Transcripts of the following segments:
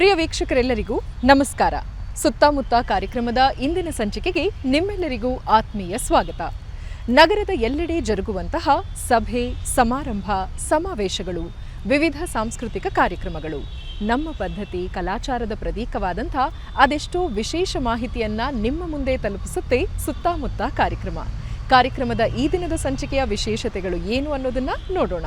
ಪ್ರಿಯ ವೀಕ್ಷಕರೆಲ್ಲರಿಗೂ ನಮಸ್ಕಾರ. ಸುತ್ತಮುತ್ತ ಕಾರ್ಯಕ್ರಮದ ಇಂದಿನ ಸಂಚಿಕೆಗೆ ನಿಮ್ಮೆಲ್ಲರಿಗೂ ಆತ್ಮೀಯ ಸ್ವಾಗತ. ನಗರದ ಎಲ್ಲೆಡೆ ಜರುಗುವಂತಹ ಸಭೆ, ಸಮಾರಂಭ, ಸಮಾವೇಶಗಳು, ವಿವಿಧ ಸಾಂಸ್ಕೃತಿಕ ಕಾರ್ಯಕ್ರಮಗಳು, ನಮ್ಮ ಪದ್ಧತಿ ಕಲಾಚಾರದ ಪ್ರತೀಕವಾದಂಥ ಅದೆಷ್ಟೋ ವಿಶೇಷ ಮಾಹಿತಿಯನ್ನ ನಿಮ್ಮ ಮುಂದೆ ತಲುಪಿಸುತ್ತೆ ಸುತ್ತಮುತ್ತ ಕಾರ್ಯಕ್ರಮದ ಈ ದಿನದ ಸಂಚಿಕೆಯ ವಿಶೇಷತೆಗಳು ಏನು ಅನ್ನೋದನ್ನ ನೋಡೋಣ.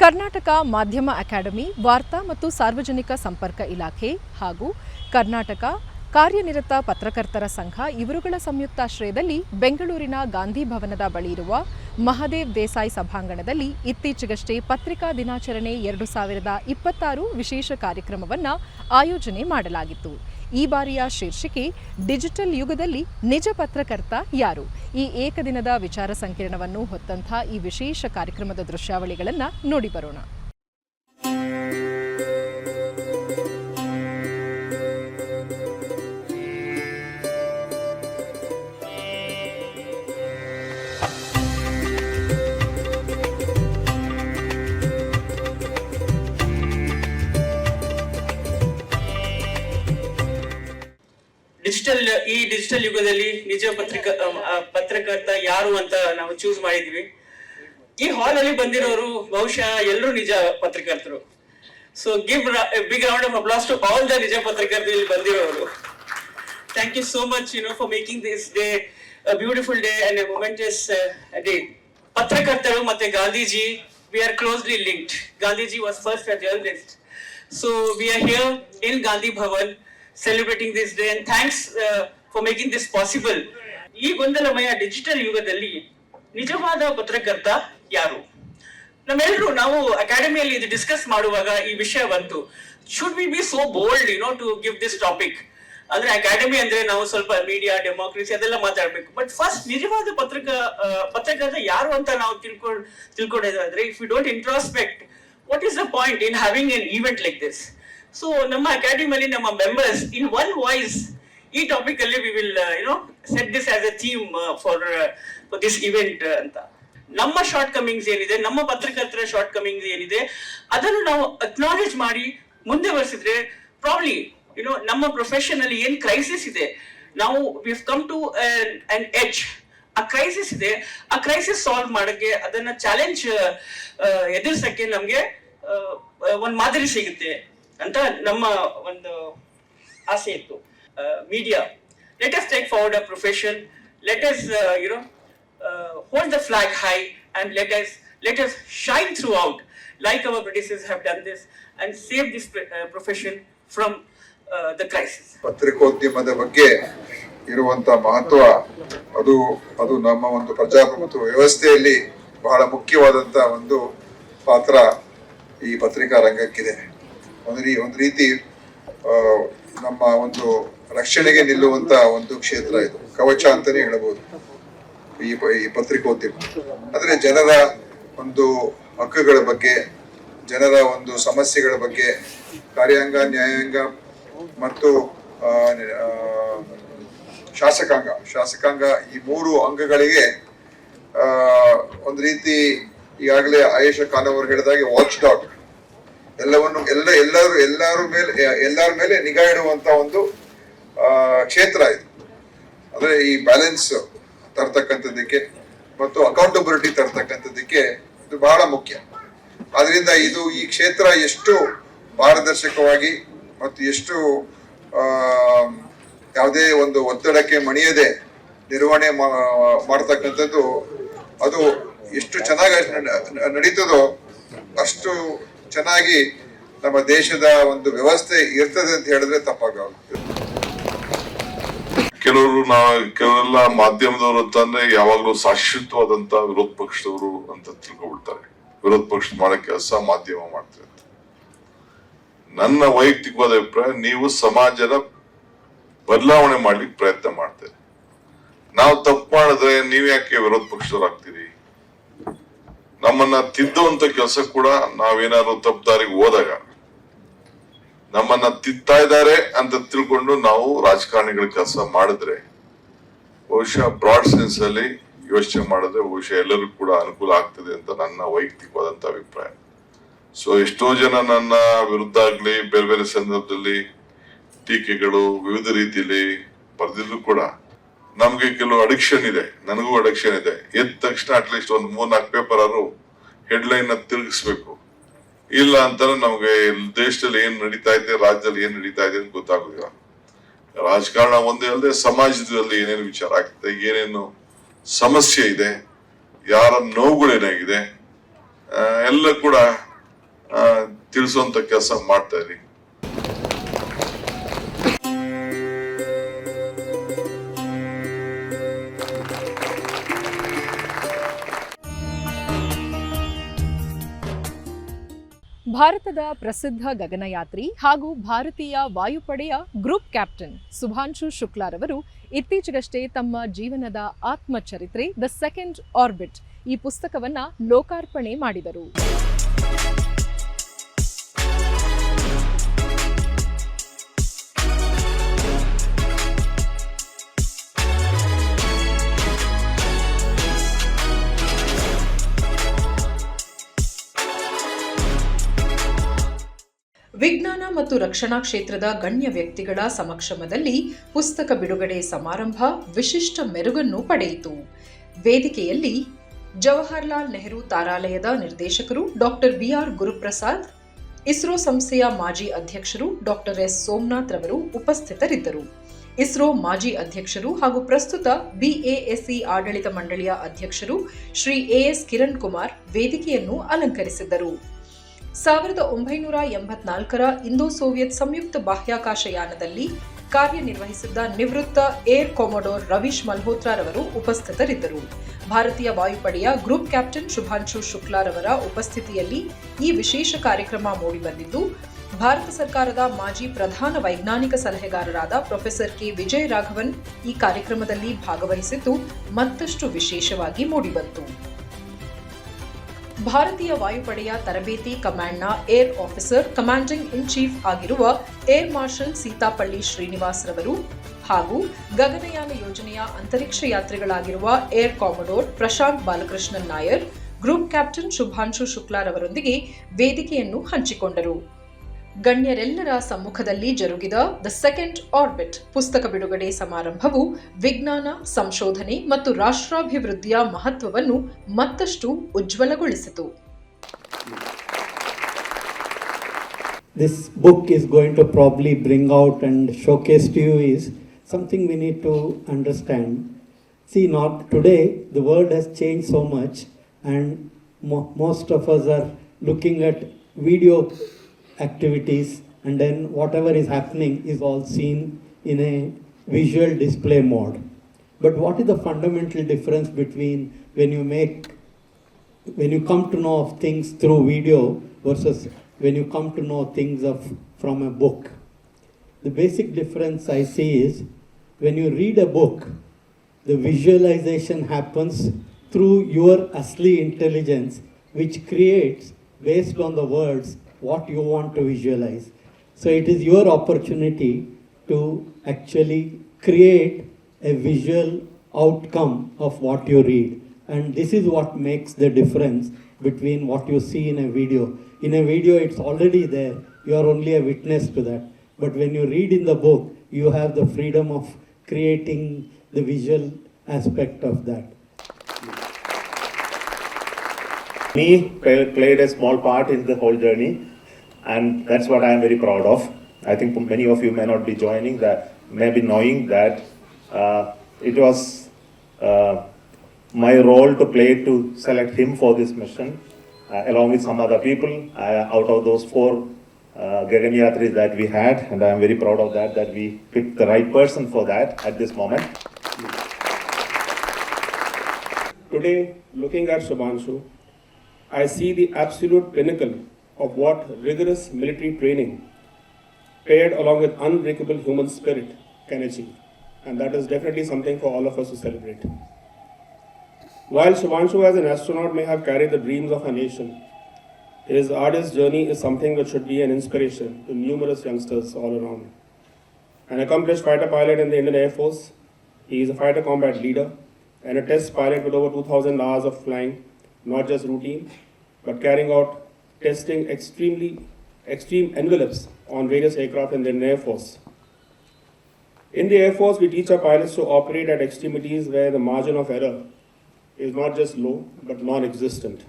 ಕರ್ನಾಟಕ ಮಾಧ್ಯಮ ಅಕಾಡೆಮಿ, ವಾರ್ತಾ ಮತ್ತು ಸಾರ್ವಜನಿಕ ಸಂಪರ್ಕ ಇಲಾಖೆ ಹಾಗೂ ಕರ್ನಾಟಕ ಕಾರ್ಯನಿರತ ಪತ್ರಕರ್ತರ ಸಂಘ ಇವರುಗಳ ಸಂಯುಕ್ತಾಶ್ರಯದಲ್ಲಿ ಬೆಂಗಳೂರಿನ ಗಾಂಧಿ ಭವನದ ಬಳಿ ಇರುವ ಮಹದೇವ್ ದೇಸಾಯಿ ಸಭಾಂಗಣದಲ್ಲಿ ಇತ್ತೀಚೆಗಷ್ಟೇ ಪತ್ರಿಕಾ ದಿನಾಚರಣೆ 2026 ವಿಶೇಷ ಕಾರ್ಯಕ್ರಮವನ್ನು ಆಯೋಜನೆ ಮಾಡಲಾಗಿತ್ತು. ಈ ಬಾರಿಯ ಶೀರ್ಷಿಕೆ ಡಿಜಿಟಲ್ ಯುಗದಲ್ಲಿ ನಿಜ ಪತ್ರಕರ್ತ ಯಾರು? ಈ ಏಕದಿನದ ವಿಚಾರ ಸಂಕಿರಣವನ್ನು ಹೊತ್ತಂಥ ಈ ವಿಶೇಷ ಕಾರ್ಯಕ್ರಮದ ದೃಶ್ಯಾವಳಿಗಳನ್ನು ನೋಡಿ ಬರೋಣ. ಈ ಡಿಜಿಟಲ್ ಯುಗದಲ್ಲಿ ನಿಜ ಪತ್ರಕರ್ತ ಯಾರು ಅಂತ ನಾವು ಚೂಸ್ ಮಾಡಿದ್ವಿ. ಈ ಹಾಲ್ ಅಲ್ಲಿ ಬಂದಿರೋರು ಬಹುಶಃ ಎಲ್ಲರೂ ನಿಜ ಪತ್ರಕರ್ತರು. So give big round of applause to all the ನಿಜ ಪತ್ರಕರ್ತರು ಇಲ್ಲಿ ಬಂದಿರೋರು. Thank you so much for making this day a beautiful day and a momentous day. ಪತ್ರಕರ್ತರು ಮತ್ತೆ Gandhiji, we are closely linked. Gandhiji was first a journalist. So we are here in Gandhi Bhavan celebrating this day and thanks for making this possible. ಈ ಗೊಂದಲಮಯ digital ಯುಗದಲ್ಲಿ ನಿಜವಾದ ಪತ್ರಕರ್ತ ಯಾರು? ನಾವು ಅಕಾಡೆಮಿಯಲ್ಲಿ ಇದು ಡಿಸ್ಕಸ್ ಮಾಡುವಾಗ ಈ ವಿಷಯ ಬಂತು. Should we be so bold to give this topic? ಅಂದ್ರೆ ಅಕಾಡೆಮಿ ಅಂದ್ರೆ ನಾವು ಸ್ವಲ್ಪ ಮೀಡಿಯಾ, ಡೆಮೋಕ್ರಸಿ ಅದೆಲ್ಲ ಮಾತಾಡ್ಬೇಕು. ಬಟ್ ಫಸ್ಟ್ ನಿಜವಾದ ಪತ್ರಕರ್ತ ಯಾರು ಅಂತ ನಾವು ತಿಳ್ಕೊಳ್ಳೋದಾದ್ರೆ, if you don't introspect, what is the point in having an event like this? So ನಮ್ಮ ಅಕಾಡೆಮಿಯಲ್ಲಿ ನಮ್ಮ ಮೆಂಬರ್ಸ್ ಇನ್ ಒನ್ ವಾಯ್ಸ್ ಈ ಟಾಪಿಕ್ ಅಲ್ಲಿ we will set this as a theme for this event ಅಂತ. ನಮ್ಮ ಶಾರ್ಟ್ ಕಮಿಂಗ್ಸ್ ಏನಿದೆ, ನಮ್ಮ ಪತ್ರಕರ್ತರ ಶಾರ್ಟ್ ಕಮಿಂಗ್ಸ್ ಏನಿದೆ, ಅದನ್ನು ನಾವು ಅಕ್ನಾಲೇಜ್ ಮಾಡಿ ಮುಂದೆ ಬರ್ಸಿದ್ರೆ ಪ್ರಾಬ್ಲಿ ನಮ್ಮ ಪ್ರೊಫೆಷನ್ ಅಲ್ಲಿ ಏನ್ ಕ್ರೈಸಿಸ್ ಇದೆ, ನಾವು we come to an edge. ಆ ಕ್ರೈಸಿಸ್ ಇದೆ, ಆ ಕ್ರೈಸಿಸ್ ಸಾಲ್ವ್ ಮಾಡಕ್ಕೆ, ಅದನ್ನ ಚಾಲೆಂಜ್ ಎದುರಿಸಕ್ಕೆ ನಮ್ಗೆ ಒಂದ್ ಮಾದರಿ ಸಿಗುತ್ತೆ ಅಂತ ನಮ್ಮ ಒಂದು ಆಸೆ ಇತ್ತು. Media, let us take forward a profession, let us hold the flag high and let us shine throughout like our predecessors have done this and save this profession from the crisis. ಪತ್ರಿಕೋದ್ಯಮದ ಬಗ್ಗೆ ಇರುವಂತ ಮಹತ್ವ ಅದು ನಮ್ಮ ಒಂದು ಪ್ರಜಾಪ್ರಭುತ್ವ ವ್ಯವಸ್ಥೆಯಲ್ಲಿ ಬಹಳ ಮುಖ್ಯವಾದಂತ ಒಂದು ಪಾತ್ರ ಈ ಪತ್ರಿಕಾ ರಂಗಕ್ಕಿದೆ. ಒಂದು ರೀತಿ ನಮ್ಮ ಒಂದು ರಕ್ಷಣೆಗೆ ನಿಲ್ಲುವಂತ ಒಂದು ಕ್ಷೇತ್ರ ಇದು, ಕವಚ ಅಂತಾನೆ ಹೇಳಬಹುದು ಈ ಪತ್ರಿಕೋದ್ಯಮ. ಅಂದ್ರೆ ಜನರ ಒಂದು ಹಕ್ಕುಗಳ ಬಗ್ಗೆ, ಜನರ ಒಂದು ಸಮಸ್ಯೆಗಳ ಬಗ್ಗೆ, ಕಾರ್ಯಾಂಗ, ನ್ಯಾಯಾಂಗ ಮತ್ತು ಶಾಸಕಾಂಗ ಈ ಮೂರು ಅಂಗಗಳಿಗೆ ಒಂದು ರೀತಿ ಈಗಾಗಲೇ ಆಯೇಷಾ ಖಾನ್ ಅವರು ಹೇಳಿದಾಗೆ ವಾಚ್ ಡಾಗ್, ಎಲ್ಲರ ಮೇಲೆ ನಿಗಾ ಇಡುವಂತ ಒಂದು ಕ್ಷೇತ್ರ ಇದು. ಅಂದ್ರೆ ಈ ಬ್ಯಾಲೆನ್ಸ್ ತರ್ತಕ್ಕಂಥದ್ದಕ್ಕೆ ಮತ್ತು ಅಕೌಂಟಬಿಲಿಟಿ ತರ್ತಕ್ಕಂಥದ್ದಕ್ಕೆ ಇದು ಬಹಳ ಮುಖ್ಯ. ಆದ್ರಿಂದ ಈ ಕ್ಷೇತ್ರ ಎಷ್ಟು ಪಾರದರ್ಶಕವಾಗಿ ಮತ್ತು ಎಷ್ಟು ಯಾವುದೇ ಒಂದು ಒತ್ತಡಕ್ಕೆ ಮಣಿಯದೆ ನಿರ್ವಹಣೆ ಮಾಡ್ತಕ್ಕಂಥದ್ದು, ಅದು ಎಷ್ಟು ಚೆನ್ನಾಗಿ ನಡೀತದೋ ಅಷ್ಟು ಚೆನ್ನಾಗಿ ನಮ್ಮ ದೇಶದ ಒಂದು ವ್ಯವಸ್ಥೆ ಇರ್ತದೆ ಅಂತ ಹೇಳಿದ್ರೆ ತಪ್ಪಾಗುತ್ತೆ. ಕೆಲವೆಲ್ಲ ಮಾಧ್ಯಮದವರು ಅಂತಂದ್ರೆ ಯಾವಾಗ್ಲೂ ಶಾಶ್ವತವಾದಂತ ವಿರೋಧ ಪಕ್ಷದವರು ಅಂತ ತಿಳ್ಕೊಬಿಡ್ತಾರೆ. ವಿರೋಧ ಪಕ್ಷ ಮಾಡೋ ಕೆಲಸ ಮಾಧ್ಯಮ ಮಾಡ್ತಾರೆ. ನನ್ನ ವೈಯಕ್ತಿಕವಾದ ಅಭಿಪ್ರಾಯ, ನೀವು ಸಮಾಜದ ಬದಲಾವಣೆ ಮಾಡ್ಲಿಕ್ಕೆ ಪ್ರಯತ್ನ ಮಾಡ್ತೇವೆ. ನಾವು ತಪ್ಪು ಮಾಡಿದ್ರೆ ನೀವ್ ಯಾಕೆ ವಿರೋಧ ಪಕ್ಷದವ್ರು ಆಗ್ತೀರಿ? ನಮ್ಮನ್ನ ತಿದ್ದುವಂತ ಕೆಲಸ ಕೂಡ ನಾವೇನಾದ್ರು ತಪ್ಪು ದಾರಿಗೆ ಹೋದಾಗ ನಮ್ಮನ್ನ ತಿದ್ತಾ ಇದ್ದಾರೆ ಅಂತ ತಿಳ್ಕೊಂಡು ನಾವು ರಾಜಕಾರಣಿಗಳ ಕೆಲಸ ಮಾಡಿದ್ರೆ ಬಹುಶಃ ಬ್ರಾಡ್ ಸೆನ್ಸ್ ಅಲ್ಲಿ ಯೋಚನೆ ಮಾಡಿದ್ರೆ ಬಹುಶಃ ಎಲ್ಲರಿಗೂ ಕೂಡ ಅನುಕೂಲ ಆಗ್ತದೆ ಅಂತ ನನ್ನ ವೈಯಕ್ತಿಕವಾದಂತ ಅಭಿಪ್ರಾಯ. ಸೊ ಎಷ್ಟೋ ಜನ ನನ್ನ ವಿರುದ್ಧ ಆಗ್ಲಿ ಬೇರೆ ಬೇರೆ ಸಂದರ್ಭದಲ್ಲಿ ಟೀಕೆಗಳು ವಿವಿಧ ರೀತಿಯಲ್ಲಿ ಬರೆದಿದ್ರು ಕೂಡ ನಮ್ಗೆ ಕೆಲವು ಅಡಿಕ್ಷನ್ ಇದೆ, ನನಗೂ ಅಡಿಕ್ಷನ್ ಇದೆ. ಎದ್ದ ತಕ್ಷಣ ಅಟ್ಲೀಸ್ಟ್ ಒಂದು 3-4 ಪೇಪರ್ ಆದ್ರೂ ಹೆಡ್ಲೈನ್ ತಿರುಗಿಸ್ಬೇಕು. ಇಲ್ಲ ಅಂತಾನೆ ನಮ್ಗೆ ದೇಶದಲ್ಲಿ ಏನ್ ನಡೀತಾ ಇದೆ, ರಾಜ್ಯದಲ್ಲಿ ಏನ್ ನಡೀತಾ ಇದೆ ಅಂತ ಗೊತ್ತಾಗುದಿಲ್ಲ. ರಾಜಕಾರಣ ಒಂದೇ ಅಲ್ಲದೆ ಸಮಾಜದಲ್ಲಿ ಏನೇನು ವಿಚಾರ ಆಗ್ತದೆ, ಏನೇನು ಸಮಸ್ಯೆ ಇದೆ, ಯಾರ ನೋವುಗಳೇನಾಗಿದೆ ಎಲ್ಲ ಕೂಡ ತಿಳಿಸುವಂತ ಕೆಲಸ ಮಾಡ್ತಾ ಇದೀವಿ. ಭಾರತದ ಪ್ರಸಿದ್ಧ ಗಗನಯಾತ್ರಿ ಹಾಗೂ ಭಾರತೀಯ ವಾಯುಪಡೆಯ ಗ್ರೂಪ್ ಕ್ಯಾಪ್ಟನ್ ಸುಭಾಂಶು ಶುಕ್ಲಾರವರು ಇತ್ತೀಚೆಗಷ್ಟೇ ತಮ್ಮ ಜೀವನದ ಆತ್ಮಚರಿತ್ರೆ ದ ಸೆಕೆಂಡ್ ಆರ್ಬಿಟ್ ಈ ಪುಸ್ತಕವನ್ನ ಲೋಕಾರ್ಪಣೆ ಮಾಡಿದರು. ವಿಜ್ಞಾನ ಮತ್ತು ರಕ್ಷಣಾ ಕ್ಷೇತ್ರದ ಗಣ್ಯ ವ್ಯಕ್ತಿಗಳ ಸಮಕ್ಷಮದಲ್ಲಿ ಪುಸ್ತಕ ಬಿಡುಗಡೆ ಸಮಾರಂಭ ವಿಶಿಷ್ಟ ಮೆರುಗನ್ನು ಪಡೆಯಿತು. ವೇದಿಕೆಯಲ್ಲಿ ಜವಾಹರ್ಲಾಲ್ ನೆಹರು ತಾರಾಲಯದ ನಿರ್ದೇಶಕರು ಡಾಕ್ಟರ್ ಬಿಆರ್ ಗುರುಪ್ರಸಾದ್, ಇಸ್ರೋ ಸಂಸ್ಥೆಯ ಮಾಜಿ ಅಧ್ಯಕ್ಷರು ಡಾಕ್ಟರ್ ಎಸ್ ಸೋಮನಾಥ್ ರವರು ಉಪಸ್ಥಿತರಿದ್ದರು. ಇಸ್ರೋ ಮಾಜಿ ಅಧ್ಯಕ್ಷರು ಹಾಗೂ ಪ್ರಸ್ತುತ ಬಿಎಎಸ್ಸಿ ಆಡಳಿತ ಮಂಡಳಿಯ ಅಧ್ಯಕ್ಷರು ಶ್ರೀ ಎಎಸ್ ಕಿರಣ್ ಕುಮಾರ್ ವೇದಿಕೆಯನ್ನು ಅಲಂಕರಿಸಿದ್ದರು. 1984ರ ಇಂಡೋ ಸೋವಿಯತ್ ಸಂಯುಕ್ತ ಬಾಹ್ಯಾಕಾಶಯಾನದಲ್ಲಿ ಕಾರ್ಯನಿರ್ವಹಿಸಿದ್ದ ನಿವೃತ್ತ ಏರ್ ಕೊಮೊಡೋರ್ ರವೀಶ್ ಮಲ್ಹೋತ್ರಾ ರವರು ಉಪಸ್ಥಿತರಿದ್ದರು. ಭಾರತೀಯ ವಾಯುಪಡೆಯ ಗ್ರೂಪ್ ಕ್ಯಾಪ್ಟನ್ ಶುಭಾಂಶು ಶುಕ್ಲಾರವರ ಉಪಸ್ಥಿತಿಯಲ್ಲಿ ಈ ವಿಶೇಷ ಕಾರ್ಯಕ್ರಮ ಮೂಡಿಬಂದಿದ್ದು, ಭಾರತ ಸರ್ಕಾರದ ಮಾಜಿ ಪ್ರಧಾನ ವೈಜ್ಞಾನಿಕ ಸಲಹೆಗಾರರಾದ ಪ್ರೊಫೆಸರ್ ಕೆ ವಿಜಯ ರಾಘವನ್ ಈ ಕಾರ್ಯಕ್ರಮದಲ್ಲಿ ಭಾಗವಹಿಸಿದ್ದು ಮತ್ತಷ್ಟು ವಿಶೇಷವಾಗಿ ಮೂಡಿಬಂತು. ಭಾರತೀಯ ವಾಯುಪಡೆಯ ತರಬೇತಿ ಕಮಾಂಡ್ನ air officer commanding in chief ಆಗಿರುವ ಏರ್ ಮಾರ್ಷಲ್ ಸೀತಾಪಳ್ಳಿ ಶ್ರೀನಿವಾಸ್ ರವರು ಹಾಗೂ ಗಗನಯಾನ ಯೋಜನೆಯ ಅಂತರಿಕ್ಷ ಯಾತ್ರಿಗಳಾಗಿರುವ air commodore Prashanth Balakrishnan Nair group captain Shubhanshu ಶುಕ್ಲಾರವರೊಂದಿಗೆ ವೇದಿಕೆಯನ್ನು ಹಂಚಿಕೊಂಡರು. ಗಣ್ಯರೆಲ್ಲರ ಸಮ್ಮುಖದಲ್ಲಿ ಜರುಗಿದ ದ ಸೆಕೆಂಡ್ ಆರ್ಬಿಟ್ ಪುಸ್ತಕ ಬಿಡುಗಡೆ ಸಮಾರಂಭವು ವಿಜ್ಞಾನ, ಸಂಶೋಧನೆ ಮತ್ತು ರಾಷ್ಟ್ರಾಭಿವೃದ್ಧಿಯ ಮಹತ್ವವನ್ನು ಮತ್ತಷ್ಟು ಉಜ್ವಲಗೊಳಿಸಿತು. This book is going to probably bring out and showcase to you is something we need to understand. See, not today the world has changed so much, and most of us are looking at video activities, and then whatever is happening is all seen in a visual display mode. But what is the fundamental difference between when you come to know of things through video versus when you come to know things from a book? The basic difference I see is when you read a book, the visualization happens through your asli intelligence, which creates based on the words what you want to visualize. So it is your opportunity to actually create a visual outcome of what you read. And this is what makes the difference between what you see in a video. In a video, it's already there. You are only a witness to that. But when you read in the book, you have the freedom of creating the visual aspect of that. Me played a small part in the whole journey, and that's what I am very proud of. I think many of you may not be joining that, may be knowing that it was my role to play to select him for this mission, along with some other people, out of those 4 Gaganyatris that we had, and I am very proud of that we picked the right person for that at this moment. Today, looking at Shubhanshu, I see the absolute pinnacle of what rigorous military training paired along with unbreakable human spirit can achieve. And that is definitely something for all of us to celebrate. While Shubhanshu as an astronaut may have carried the dreams of our nation, his artist journey is something which should be an inspiration to numerous youngsters all around. An accomplished fighter pilot in the Indian Air Force, he is a fighter combat leader and a test pilot with over 2,000 hours of flying, not just routine, but carrying out testing extreme envelopes on various aircraft in the Indian Air Force. In the Air Force, we teach our pilots to operate at extremities where the margin of error is not just low, but non-existent.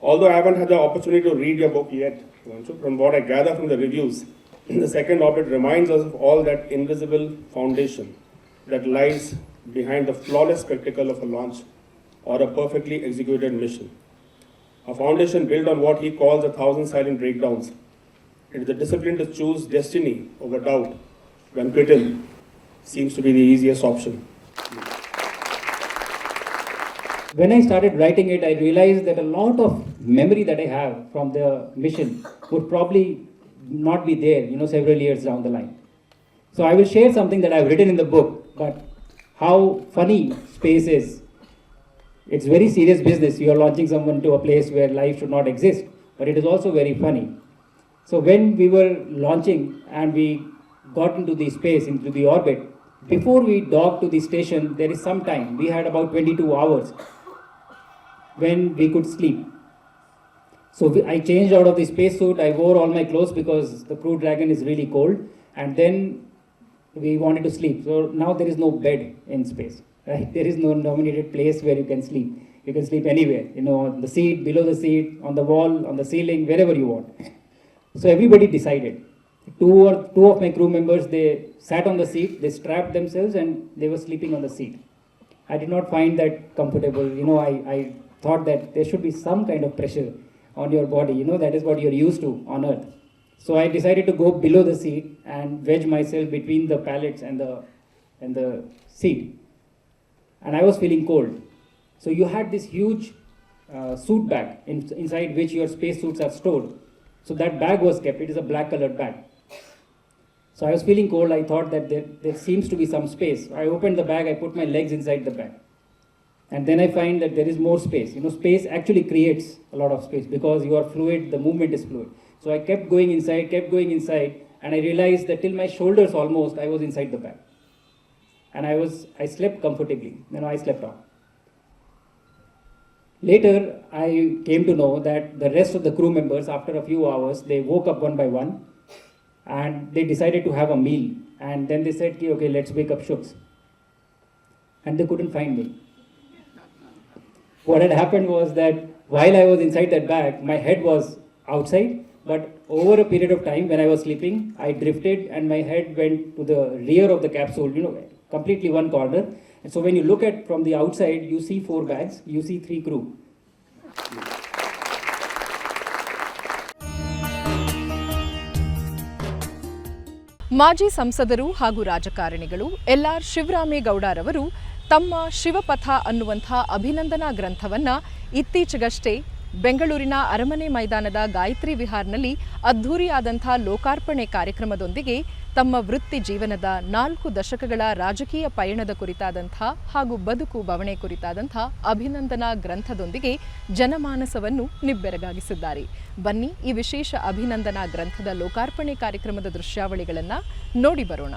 Although I haven't had the opportunity to read your book yet, from what I gather from the reviews, the second orbit reminds us of all that invisible foundation that lies behind the flawless spectacle of a launch or a perfectly executed mission. A foundation built on what he calls 1,000 silent breakdowns. It is the discipline to choose destiny over doubt when quitting seems to be the easiest option. When I started writing it, I realized that a lot of memory that I have from the mission would probably not be there, several years down the line. So I will share something that I've written in the book, but how funny space is. It's very serious business. You are launching someone to a place where life should not exist, but it is also very funny. So when we were launching and we got into the space, into the orbit, before we docked to the station, there is some time. We had about 22 hours when we could sleep. So I changed out of the spacesuit. I wore all my clothes because the Crew Dragon is really cold. And then we wanted to sleep. So now there is no bed in space. Right? There is no nominated place where you can sleep. You can sleep anywhere. On the seat, below the seat, on the wall, on the ceiling, wherever you want. So everybody decided. Two of my crew members, they sat on the seat, they strapped themselves and they were sleeping on the seat. I did not find that comfortable. I thought that there should be some kind of pressure on your body. That is what you're used to on Earth. So I decided to go below the seat and wedge myself between the pallets and the seat. And I was feeling cold. So you had this huge suit bag inside which your space suits are stored. So that bag was kept. It is a black colored bag. So I was feeling cold. I thought that there seems to be some space. I opened the bag. I put my legs inside the bag. And then I find that there is more space. Space actually creates a lot of space because you are fluid, the movement is fluid. So I kept going inside, and I realized that till my shoulders almost, I was inside the bag. And I slept comfortably. I slept on. Later, I came to know that the rest of the crew members, after a few hours, they woke up one by one and they decided to have a meal. And then they said, okay, let's wake up Shooks. And they couldn't find me. What had happened was that while I was inside that bag, my head was outside, but over a period of time when I was sleeping, I drifted and my head went to the rear of the capsule, completely one corner. And so when you look at from the outside, you see 4 bags, you see 3 crew. ಮಾಜಿ ಸಂಸದರು ಹಾಗೂ ರಾಜಕಾರಣಿಗಳು ಎಲ್.ಆರ್. ಶಿವರಾಮೇಗೌಡರವರು ತಮ್ಮ ಶಿವಪಥ ಅನ್ನುವಂಥ ಅಭಿನಂದನಾ ಗ್ರಂಥವನ್ನು ಇತ್ತೀಚೆಗಷ್ಟೇ ಬೆಂಗಳೂರಿನ ಅರಮನೆ ಮೈದಾನದ ಗಾಯತ್ರಿ ವಿಹಾರ್ನಲ್ಲಿ ಅದ್ಧೂರಿಯಾದಂಥ ಲೋಕಾರ್ಪಣೆ ಕಾರ್ಯಕ್ರಮದೊಂದಿಗೆ ತಮ್ಮ ವೃತ್ತಿ ಜೀವನದ 4 ದಶಕಗಳ ರಾಜಕೀಯ ಪಯಣದ ಕುರಿತಾದಂಥ ಹಾಗೂ ಬದುಕು ಬವಣೆ ಕುರಿತಾದಂಥ ಅಭಿನಂದನಾ ಗ್ರಂಥದೊಂದಿಗೆ ಜನಮಾನಸವನ್ನು ನಿಬ್ಬೆರಗಾಗಿಸಿದ್ದಾರೆ. ಬನ್ನಿ ಈ ವಿಶೇಷ ಅಭಿನಂದನಾ ಗ್ರಂಥದ ಲೋಕಾರ್ಪಣೆ ಕಾರ್ಯಕ್ರಮದ ದೃಶ್ಯಾವಳಿಗಳನ್ನು ನೋಡಿ ಬರೋಣ.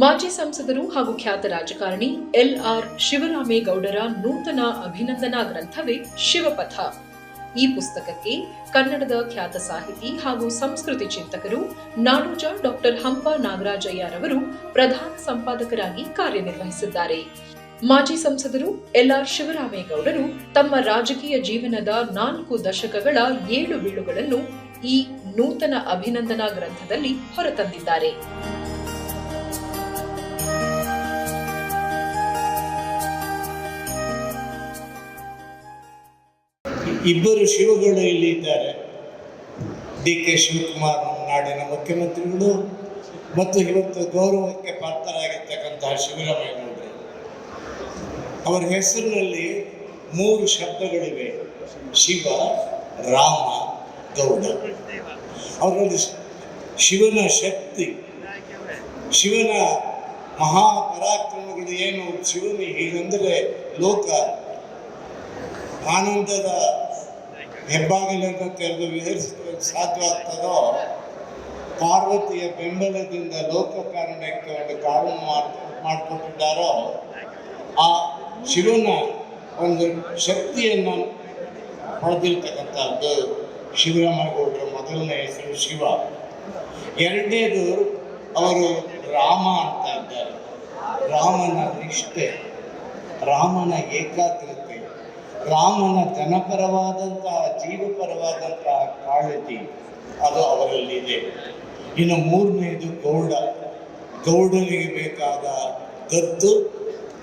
ಮಾಜಿ ಸಂಸದರು ಹಾಗೂ ಖ್ಯಾತ ರಾಜಕಾರಣಿ ಎಲ್.ಆರ್. ಶಿವರಾಮೇಗೌಡರ ನೂತನ ಅಭಿನಂದನಾ ಗ್ರಂಥವೇ ಶಿವಪಥ. ಈ ಪುಸ್ತಕಕ್ಕೆ ಕನ್ನಡದ ಖ್ಯಾತ ಸಾಹಿತಿ ಹಾಗೂ ಸಂಸ್ಕೃತಿ ಚಿಂತಕರು ನಾಡೋಜ ಡಾಕ್ಟರ್ ಹಂಪ ನಾಗರಾಜಯ್ಯರವರು ಪ್ರಧಾನ ಸಂಪಾದಕರಾಗಿ ಕಾರ್ಯನಿರ್ವಹಿಸಿದ್ದಾರೆ. ಮಾಜಿ ಸಂಸದರು ಎಲ್.ಆರ್. ಶಿವರಾಮೇಗೌಡರು ತಮ್ಮ ರಾಜಕೀಯ ಜೀವನದ 4 ದಶಕಗಳ 7 ಬೀಳುಗಳನ್ನು ಈ ನೂತನ ಅಭಿನಂದನಾ ಗ್ರಂಥದಲ್ಲಿ ಹೊರತಂದಿದ್ದಾರೆ. ಇಬ್ಬರು ಶಿವಗಳು ಇಲ್ಲಿ ಇದ್ದಾರೆ. ಡಿ.ಕೆ. ಶಿವಕುಮಾರ್ ನಾಡಿನ ಮುಖ್ಯಮಂತ್ರಿಗಳು ಮತ್ತು ಇವತ್ತು ಗೌರವಕ್ಕೆ ಪಾತ್ರರಾಗಿರ್ತಕ್ಕಂತಹ ಶಿವರಾಮೇಗೌಡರು. ಅವರ ಹೆಸರಿನಲ್ಲಿ 3 ಶಬ್ದಗಳಿವೆ: ಶಿವ, ರಾಮ, ಗೌಡ. ಅವರಲ್ಲಿ ಶಿವನ ಶಕ್ತಿ, ಶಿವನ ಮಹಾಪರಾಕ್ರಮಗಳು ಏನು, ಶಿವನ ಹೀಗಂದರೆ ಲೋಕ ಆನಂದದ ಹೆಬ್ಬಾಗಿಲನ್ನು ತೆರೆದು ವಿಹರಿಸಲು ಸಾಧ್ಯವಾಗ್ತದೋ ಪಾರ್ವತಿಯ ಬೆಂಬಲದಿಂದ ಲೋಕ ಕಾರಣಕ್ಕೆ ಒಂದು ಕಾರಣ ಮಾಡಿಕೊಟ್ಟಿದ್ದಾರೋ ಆ ಶಿವನ ಒಂದು ಶಕ್ತಿಯನ್ನು ಪಡೆದಿರ್ತಕ್ಕಂಥದ್ದು ಶಿವರಾಮೇಗೌಡರ ಮೊದಲನೇ ಹೆಸರು ಶಿವ. ಎರಡನೇದು ಅವರು ರಾಮ ಅಂತ ಇದ್ದಾರೆ. ರಾಮನ ನಿಷ್ಠೆ, ರಾಮನ ಏಕಾಗ್ರತೆ, ರಾಮನ ಜನಪರವಾದಂತಹ ಜೀವಪರವಾದಂತಹ ಕಾಳಜಿ ಅದು ಅವರಲ್ಲಿದೆ. ಇನ್ನು ಮೂರನೇದು ಗೌಡ. ಗೌಡನಿಗೆ ಬೇಕಾದ ಗತ್ತು,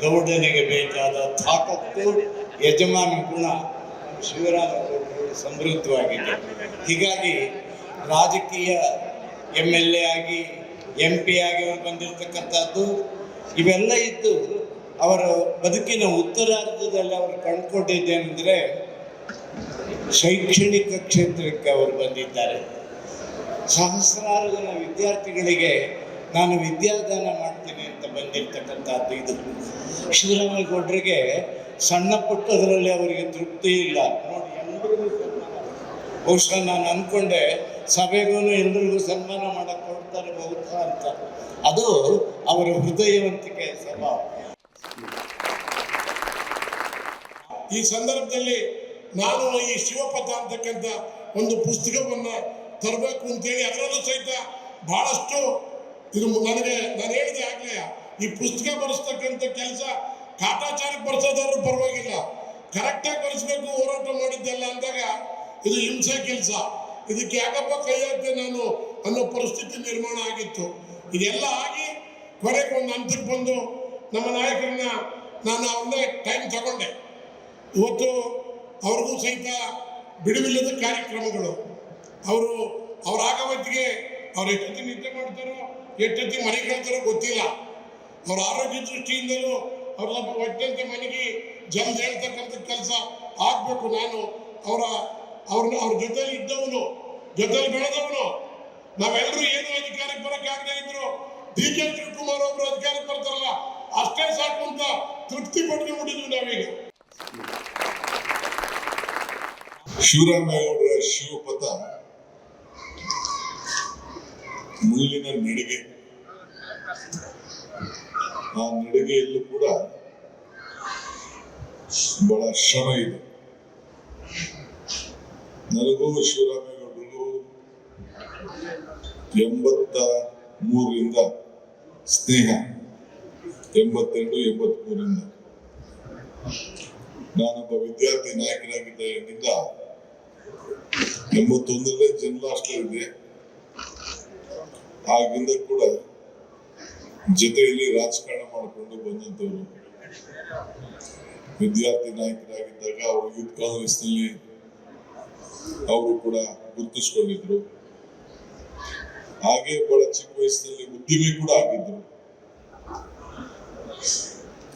ಗೌಡನಿಗೆ ಬೇಕಾದ ತಾಕತ್ತು, ಯಜಮಾನ ಗುಣ ಶಿವರಾಮೇಗೌಡರು ಸಮೃದ್ಧವಾಗಿದೆ. ಹೀಗಾಗಿ ರಾಜಕೀಯ MLA ಆಗಿ MP ಆಗಿ ಅವರು ಬಂದಿರತಕ್ಕಂಥದ್ದು ಇವೆಲ್ಲ ಇದ್ದು ಅವರ ಬದುಕಿನ ಉತ್ತರಾರ್ಧದಲ್ಲಿ ಅವರು ಕಂಡುಕೊಂಡಿದ್ದೇನೆಂದರೆ ಶೈಕ್ಷಣಿಕ ಕ್ಷೇತ್ರಕ್ಕೆ ಅವರು ಬಂದಿದ್ದಾರೆ. ಸಹಸ್ರಾರು ಜನ ವಿದ್ಯಾರ್ಥಿಗಳಿಗೆ ನಾನು ವಿದ್ಯಾದಾನ ಮಾಡ್ತೀನಿ ಅಂತ ಬಂದಿರತಕ್ಕಂಥದ್ದು ಇದು. ಶಿವರಾಮೇಗೌಡರಿಗೆ ಸಣ್ಣ ಪುಟ್ಟದರಲ್ಲಿ ಅವರಿಗೆ ತೃಪ್ತಿ ಇಲ್ಲ. ನೋಡಿ, ಎಲ್ಲರಿಗೂ ಬಹುಶಃ ನಾನು ಅಂದ್ಕೊಂಡೆ ಸಭೆಗೂ ಎಲ್ರಿಗೂ ಸನ್ಮಾನ ಮಾಡಕ್ಕೆ ಕೊಡ್ತಾರೆ ಬಹುಶಃ ಅಂತ. ಅದು ಅವರ ಹೃದಯವಂತಿಕೆ ಸ್ವಭಾವ. ಈ ಸಂದರ್ಭದಲ್ಲಿ ನಾನು ಈ ಶಿವಪಥ ಅಂತಕ್ಕಂಥ ಒಂದು ಪುಸ್ತಕವನ್ನು ತರಬೇಕು ಅಂತೇಳಿ, ಅದರಲ್ಲೂ ಸಹಿತ ಬಹಳಷ್ಟು ಇದು ನಾನು ಹೇಳಿದೆ ಆಗಲೇ, ಈ ಪುಸ್ತಕ ಬರೆಸ್ತಕ್ಕಂಥ ಕೆಲಸ ಕಾಟಾಚಾರಕ್ಕೆ ಬರ್ಸೋದಾದ್ರೂ ಪರವಾಗಿಲ್ಲ, ಕರೆಕ್ಟಾಗಿ ಬರೆಸ್ಬೇಕು, ಹೋರಾಟ ಮಾಡಿದ್ದೆಲ್ಲ ಅಂದಾಗ ಇದು ಹಿಂಸೆ ಕೆಲಸ. ಇದಕ್ಕೆ ಯಾಕಪ್ಪ ಕೈ ಹಾಕ್ತೆ ನಾನು ಅನ್ನೋ ಪರಿಸ್ಥಿತಿ ನಿರ್ಮಾಣ ಆಗಿತ್ತು. ಇದೆಲ್ಲ ಆಗಿ ಕೊನೆಗೆ ಒಂದು ಹಂತಕ್ಕೆ ಬಂದು ನಮ್ಮ ನಾಯಕರನ್ನ ನಾನು ಅವ್ರನ್ನೇ ಟೈಮ್ ತಗೊಂಡೆ. ಇವತ್ತು ಅವ್ರಿಗೂ ಸಹಿತ ಬಿಡುವಿಲ್ಲದ ಕಾರ್ಯಕ್ರಮಗಳು. ಅವ್ರ ಆಗವತ್ತಿಗೆ ಅವ್ರು ಎಷ್ಟೊತ್ತಿ ನಿದ್ದೆ ಮಾಡ್ತಾರೋ, ಎಷ್ಟೊತ್ತಿ ಮನೆ ಕೇಳ್ತಾರೋ ಗೊತ್ತಿಲ್ಲ. ಅವ್ರ ಆರೋಗ್ಯ ದೃಷ್ಟಿಯಿಂದಲೂ ಅವ್ರ ಸ್ವಲ್ಪ ಒಟ್ಟಂತೆ ಮನೆಗೆ ಜಲ್ದಿ ಹೇಳ್ತಕ್ಕಂಥ ಕೆಲಸ ಆಗಬೇಕು. ನಾನು ಅವ್ರ ಜೊತೆಲಿ ಇದ್ದವನು, ಜೊತೆಲಿ ಬೆಳೆದವನು. ನಾವೆಲ್ಲರೂ ಏನು ಅಧಿಕಾರಕ್ಕೆ ಬರೋಕ್ಕಾಗದೇ ಇದ್ರು DK ಶಿವಕುಮಾರ್ ಒಬ್ರು ಅಧಿಕಾರಕ್ಕೆ ಬರ್ತಾರಲ್ಲ ಅಷ್ಟೇ ಸಾಕು ಅಂತ ತೃಪ್ತಿ ಪಡ್ಕೊಂಡ್ಬಿಟ್ಟಿದ್ವಿ ನಾವೀಗ. ಶಿವರಾಮೇಗೌಡರ ಶಿವಪಥ ಮುಳ್ಳಿನ ನಡಿಗೆ. ಆ ನಡಿಗೆಯಲ್ಲೂ ಕೂಡ ಬಹಳ ಶ್ರಮ ಇದೆ. ನನಗೂ ಶಿವರಾಮೇಗೌಡರಿಗೂ 83ರಿಂದ ಸ್ನೇಹ, 82, 83ರಿಂದ. ನಾನೊಬ್ಬ ವಿದ್ಯಾರ್ಥಿ ನಾಯಕನಾಗಿದ್ದರಿಂದ 81ರಲ್ಲೇ ಜನರಲ್ ಹಾಸ್ಟೆಲ್ ಇದೆ. ಆಗಿಂದ ಕೂಡ ಜೊತೆಯಲ್ಲಿ ರಾಜಕಾರಣ ಮಾಡಿಕೊಂಡು ಬಂದಂಥವ್ರು. ವಿದ್ಯಾರ್ಥಿ ನಾಯಕರಾಗಿದ್ದಾಗ ಅವರು ಯೂತ್ ಕಾಂಗ್ರೆಸ್ನಲ್ಲಿ ಅವರು ಕೂಡ ಗುರುತಿಸ್ಕೊಂಡಿದ್ರು. ಹಾಗೆ ಬಹಳ ಚಿಕ್ಕ ವಯಸ್ಸಿನಲ್ಲಿ ಉದ್ಯಮಿ ಕೂಡ ಆಗಿದ್ರು.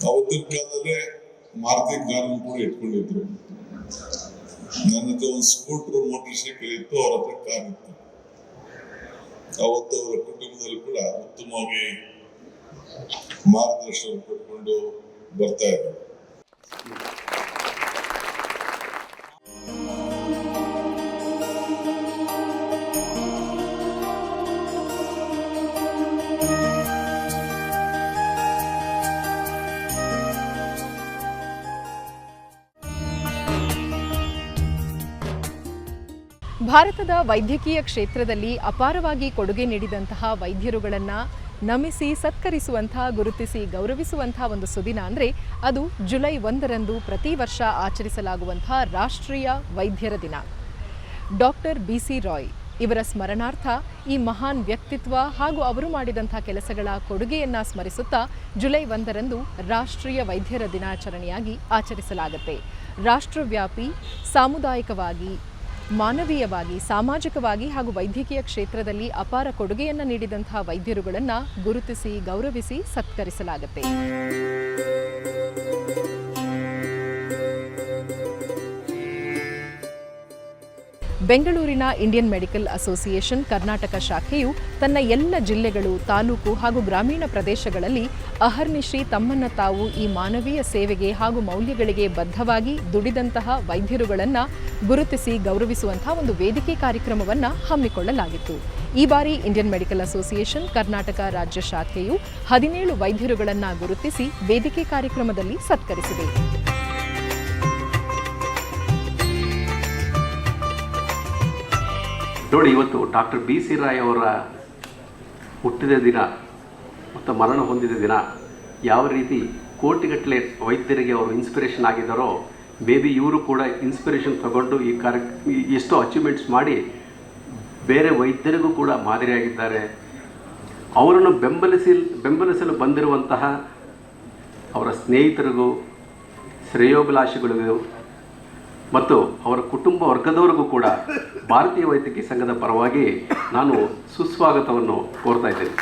ಅವತ್ತಿನ ಕಾಲದಲ್ಲೇ ಮಾರುತಿ ಕಾರನ್ನು ಕೂಡ ಇಟ್ಕೊಂಡಿದ್ರು. ನನ್ನ ಹತ್ರ ಒಂದು ಸ್ಕೂಟರ್, ಮೋಟರ್ ಸೈಕಲ್ ಇತ್ತು, ಅವ್ರ ಹತ್ರ ಕಾರ್ ಇತ್ತು. ಅವತ್ತು ಅವರ ಕುಟುಂಬದಲ್ಲಿ ಕೂಡ ಉತ್ತಮವಾಗಿ ಮಾರ್ಗದರ್ಶನ ಕೊಟ್ಕೊಂಡು ಬರ್ತಾ ಇದ್ರು. ಭಾರತದ ವೈದ್ಯಕೀಯ ಕ್ಷೇತ್ರದಲ್ಲಿ ಅಪಾರವಾಗಿ ಕೊಡುಗೆ ನೀಡಿದಂತಹ ವೈದ್ಯರುಗಳನ್ನು ನಮಿಸಿ ಸತ್ಕರಿಸುವಂತಹ, ಗುರುತಿಸಿ ಗೌರವಿಸುವಂತಹ ಒಂದು ಸುದಿನ ಅಂದರೆ ಅದು ಜುಲೈ 1ರಂದು ಪ್ರತಿ ವರ್ಷ ಆಚರಿಸಲಾಗುವಂತಹ ರಾಷ್ಟ್ರೀಯ ವೈದ್ಯರ ದಿನ. ಡಾಕ್ಟರ್ BC ರಾಯ್ ಇವರ ಸ್ಮರಣಾರ್ಥ ಈ ಮಹಾನ್ ವ್ಯಕ್ತಿತ್ವ ಹಾಗೂ ಅವರು ಮಾಡಿದಂಥ ಕೆಲಸಗಳ ಕೊಡುಗೆಯನ್ನು ಸ್ಮರಿಸುತ್ತಾ ಜುಲೈ 1ರಂದು ರಾಷ್ಟ್ರೀಯ ವೈದ್ಯರ ದಿನಾಚರಣೆಯಾಗಿ ಆಚರಿಸಲಾಗುತ್ತೆ. ರಾಷ್ಟ್ರವ್ಯಾಪಿ, ಸಾಮುದಾಯಿಕವಾಗಿ, ಮಾನವೀಯವಾಗಿ, ಸಾಮಾಜಿಕವಾಗಿ ಹಾಗೂ ವೈದ್ಯಕೀಯ ಕ್ಷೇತ್ರದಲ್ಲಿ ಅಪಾರ ಕೊಡುಗೆಯನ್ನು ನೀಡಿದಂತಹ ವೈದ್ಯರುಗಳನ್ನು ಗುರುತಿಸಿ ಗೌರವಿಸಿ ಸತ್ಕರಿಸಲಾಗುತ್ತೆ. ಬೆಂಗಳೂರಿನ ಇಂಡಿಯನ್ ಮೆಡಿಕಲ್ ಅಸೋಸಿಯೇಷನ್ ಕರ್ನಾಟಕ ಶಾಖೆಯು ತನ್ನ ಎಲ್ಲ ಜಿಲ್ಲೆಗಳು, ತಾಲೂಕು ಹಾಗೂ ಗ್ರಾಮೀಣ ಪ್ರದೇಶಗಳಲ್ಲಿ ಅಹರ್ನಿಶಿ ತಮ್ಮನ್ನ ತಾವು ಈ ಮಾನವೀಯ ಸೇವೆಗೆ ಹಾಗೂ ಮೌಲ್ಯಗಳಿಗೆ ಬದ್ಧವಾಗಿ ದುಡಿದಂತಹ ವೈದ್ಯರುಗಳನ್ನು ಗುರುತಿಸಿ ಗೌರವಿಸುವಂತಹ ಒಂದು ವೇದಿಕೆ ಕಾರ್ಯಕ್ರಮವನ್ನು ಹಮ್ಮಿಕೊಳ್ಳಲಾಗಿತ್ತು. ಈ ಬಾರಿ ಇಂಡಿಯನ್ ಮೆಡಿಕಲ್ ಅಸೋಸಿಯೇಷನ್ ಕರ್ನಾಟಕ ರಾಜ್ಯ ಶಾಖೆಯು 17 ವೈದ್ಯರುಗಳನ್ನು ಗುರುತಿಸಿ ವೇದಿಕೆ ಕಾರ್ಯಕ್ರಮದಲ್ಲಿ ಸತ್ಕರಿಸಿದೆ. ನೋಡಿ, ಇವತ್ತು ಡಾಕ್ಟರ್ B.C. ರಾಯ್ ಅವರ ಹುಟ್ಟಿದ ದಿನ ಮತ್ತು ಮರಣ ಹೊಂದಿದ ದಿನ, ಯಾವ ರೀತಿ ಕೋಟಿಗಟ್ಟಲೆ ವೈದ್ಯರಿಗೆ ಅವರು ಇನ್ಸ್ಪಿರೇಷನ್ ಆಗಿದ್ದಾರೋ, ಮೇ ಬಿ ಇವರು ಕೂಡ ಇನ್ಸ್ಪಿರೇಷನ್ ತಗೊಂಡು ಈ ಎಷ್ಟೋ ಅಚೀವ್ಮೆಂಟ್ಸ್ ಮಾಡಿ ಬೇರೆ ವೈದ್ಯರಿಗೂ ಕೂಡ ಮಾದರಿಯಾಗಿದ್ದಾರೆ. ಅವರನ್ನು ಬೆಂಬಲಿಸಲು ಬಂದಿರುವಂತಹ ಅವರ ಸ್ನೇಹಿತರಿಗೂ, ಶ್ರೇಯೋಭಿಲಾಷಿಗಳಿಗೂ ಮತ್ತು ಅವರ ಕುಟುಂಬ ವರ್ಗದವರಿಗೂ ಕೂಡ ಭಾರತೀಯ ವೈದ್ಯಕೀಯ ಸಂಘದ ಪರವಾಗಿ ನಾನು ಸುಸ್ವಾಗತವನ್ನು ಕೋರ್ತಾ ಇದ್ದೇನೆ.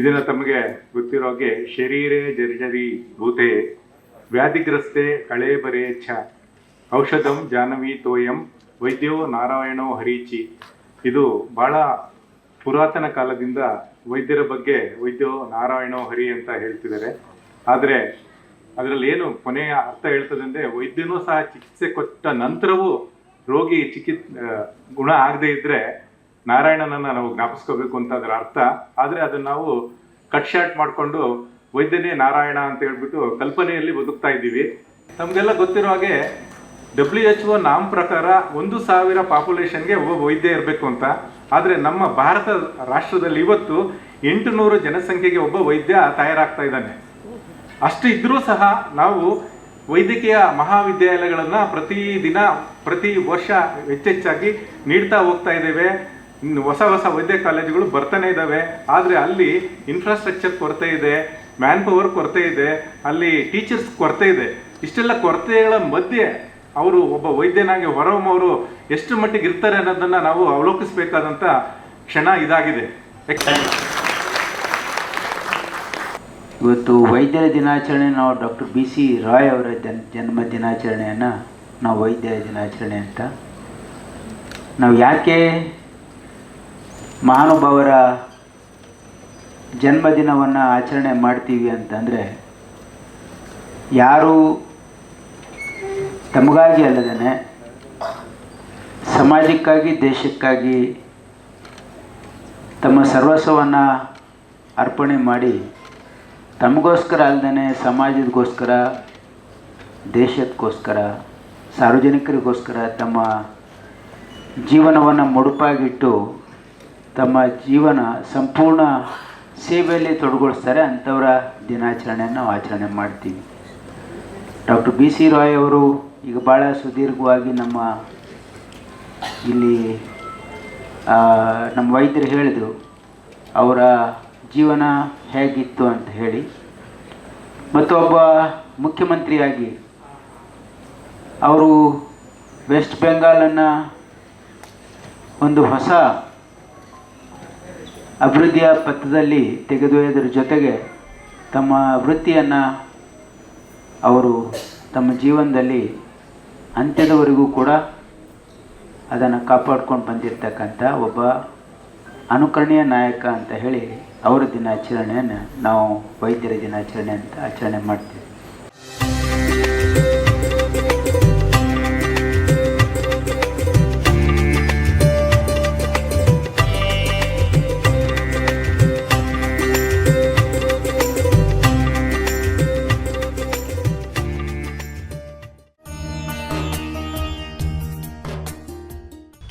ಇದನ್ನು ತಮಗೆ ಗೊತ್ತಿರೋ ಹಾಗೆ ಶರೀರೇ ಜರ್ಜರಿ ಭೂತೆ ವ್ಯಾಧಿಗ್ರಸ್ತೆ ಕಳೇಬರೇ ಛ ಔಷಧಂ ಜಾಹ್ನವಿ ತೋಯಂ ವೈದ್ಯೋ ನಾರಾಯಣೋ ಹರೀಚಿ. ಇದು ಬಹಳ ಪುರಾತನ ಕಾಲದಿಂದ ವೈದ್ಯರ ಬಗ್ಗೆ ವೈದ್ಯೋ ನಾರಾಯಣೋ ಹರಿ ಅಂತ ಹೇಳ್ತಿದ್ದಾರೆ. ಆದರೆ ಅದರಲ್ಲಿ ಏನು ಕೊನೆಯ ಅರ್ಥ ಹೇಳ್ತದೆ ಅಂದರೆ, ವೈದ್ಯನೂ ಸಹ ಚಿಕಿತ್ಸೆ ಕೊಟ್ಟ ನಂತರವೂ ರೋಗಿ ಗುಣ ಆಗದೆ ಇದ್ದರೆ ನಾರಾಯಣನನ್ನು ನಾವು ಜ್ಞಾಪಿಸ್ಕೋಬೇಕು ಅಂತ ಅದರ ಅರ್ಥ. ಆದರೆ ಅದನ್ನು ನಾವು ಕಟ್ ಶಾರ್ಟ್ ಮಾಡಿಕೊಂಡು ವೈದ್ಯನೇ ನಾರಾಯಣ ಅಂತ ಹೇಳ್ಬಿಟ್ಟು ಕಲ್ಪನೆಯಲ್ಲಿ ಬದುಕ್ತಾ ಇದ್ದೀವಿ. ನಮಗೆಲ್ಲ ಗೊತ್ತಿರೋ ಹಾಗೆ WHO ನಾಮ್ ಪ್ರಕಾರ 1,000 ಪಾಪ್ಯುಲೇಷನ್ಗೆ ಒಬ್ಬ ವೈದ್ಯ ಇರಬೇಕು ಅಂತ. ಆದರೆ ನಮ್ಮ ಭಾರತ ರಾಷ್ಟ್ರದಲ್ಲಿ ಇವತ್ತು 800 ಜನಸಂಖ್ಯೆಗೆ ಒಬ್ಬ ವೈದ್ಯ ತಯಾರಾಗ್ತಾ ಇದ್ದಾನೆ. ಅಷ್ಟು ಇದ್ರೂ ಸಹ ನಾವು ವೈದ್ಯಕೀಯ ಮಹಾವಿದ್ಯಾಲಯಗಳನ್ನು ಪ್ರತಿ ವರ್ಷ ಹೆಚ್ಚೆಚ್ಚಾಗಿ ನೀಡ್ತಾ ಹೋಗ್ತಾ ಇದ್ದೇವೆ. ಹೊಸ ವೈದ್ಯ ಕಾಲೇಜುಗಳು ಬರ್ತಾನೆ ಇದ್ದಾವೆ. ಆದರೆ ಅಲ್ಲಿ ಇನ್ಫ್ರಾಸ್ಟ್ರಕ್ಚರ್ ಕೊರತೆ ಇದೆ, ಮ್ಯಾನ್ ಪವರ್ ಕೊರತೆ ಇದೆ, ಅಲ್ಲಿ ಟೀಚರ್ಸ್ ಕೊರತೆ ಇದೆ. ಇಷ್ಟೆಲ್ಲ ಕೊರತೆಗಳ ಮಧ್ಯೆ ಅವರು ಒಬ್ಬ ವೈದ್ಯನಾಗಿ ಹೊರಹೊಮ್ಮವರು ಎಷ್ಟು ಮಟ್ಟಿಗೆ ಇರ್ತಾರೆ ಅನ್ನೋದನ್ನು ನಾವು ಅವಲೋಕಿಸಬೇಕಾದಂಥ ಕ್ಷಣ ಇದಾಗಿದೆ. ಇವತ್ತು ವೈದ್ಯರ ದಿನಾಚರಣೆ, ನಾವು ಡಾಕ್ಟರ್ B.C. ರಾಯ್ ಅವರ ಜನ್ಮ ದಿನಾಚರಣೆಯನ್ನು ನಾವು ವೈದ್ಯರ ದಿನಾಚರಣೆ ಅಂತ ನಾವು ಯಾಕೆ ಮಹಾನುಭಾವರ ಜನ್ಮದಿನವನ್ನು ಆಚರಣೆ ಮಾಡ್ತೀವಿ ಅಂತಂದರೆ, ಯಾರು ತಮಗಾಗಿ ಅಲ್ಲದೇ ಸಮಾಜಕ್ಕಾಗಿ, ದೇಶಕ್ಕಾಗಿ ತಮ್ಮ ಸರ್ವಸ್ವವನ್ನು ಅರ್ಪಣೆ ಮಾಡಿ ತಮಗೋಸ್ಕರ ಅಲ್ಲದೇ ಸಮಾಜದಗೋಸ್ಕರ, ದೇಶಕ್ಕೋಸ್ಕರ, ಸಾರ್ವಜನಿಕರಿಗೋಸ್ಕರ ತಮ್ಮ ಜೀವನವನ್ನು ಮುಡುಪಾಗಿಟ್ಟು ತಮ್ಮ ಜೀವನ ಸಂಪೂರ್ಣ ಸೇವೆಯಲ್ಲಿ ತೊಡಗೊಳಿಸ್ತಾರೆ. ಅಂಥವರ ದಿನಾಚರಣೆಯನ್ನು ನಾವು ಆಚರಣೆ ಮಾಡ್ತೀವಿ. Doctor B.C. ರಾಯ್ ಅವರು ಈಗ ಭಾಳ ಸುದೀರ್ಘವಾಗಿ ಇಲ್ಲಿ ನಮ್ಮ ವೈದ್ಯರು ಹೇಳಿದರು ಅವರ ಜೀವನ ಹೇಗಿತ್ತು ಅಂತ ಹೇಳಿ. ಮತ್ತು ಒಬ್ಬ ಮುಖ್ಯಮಂತ್ರಿಯಾಗಿ ಅವರು ವೆಸ್ಟ್ ಬೆಂಗಾಲನ್ನು ಒಂದು ಹೊಸ ಅಭಿವೃದ್ಧಿಯ ಪಥದಲ್ಲಿ ತೆಗೆದೊಯ್ಯೋದ್ರ ಜೊತೆಗೆ ತಮ್ಮ ವೃತ್ತಿಯನ್ನು ಅವರು ತಮ್ಮ ಜೀವನದಲ್ಲಿ ಅಂತ್ಯದವರೆಗೂ ಕೂಡ ಅದನ್ನು ಕಾಪಾಡ್ಕೊಂಡು ಬಂದಿರತಕ್ಕಂಥ ಒಬ್ಬ ಅನುಕರಣೀಯ ನಾಯಕ ಅಂತ ಹೇಳಿ ಅವರ ದಿನಾಚರಣೆಯನ್ನು ನಾವು ವೈದ್ಯರ ದಿನಾಚರಣೆ ಅಂತ ಆಚರಣೆ ಮಾಡ್ತೀವಿ.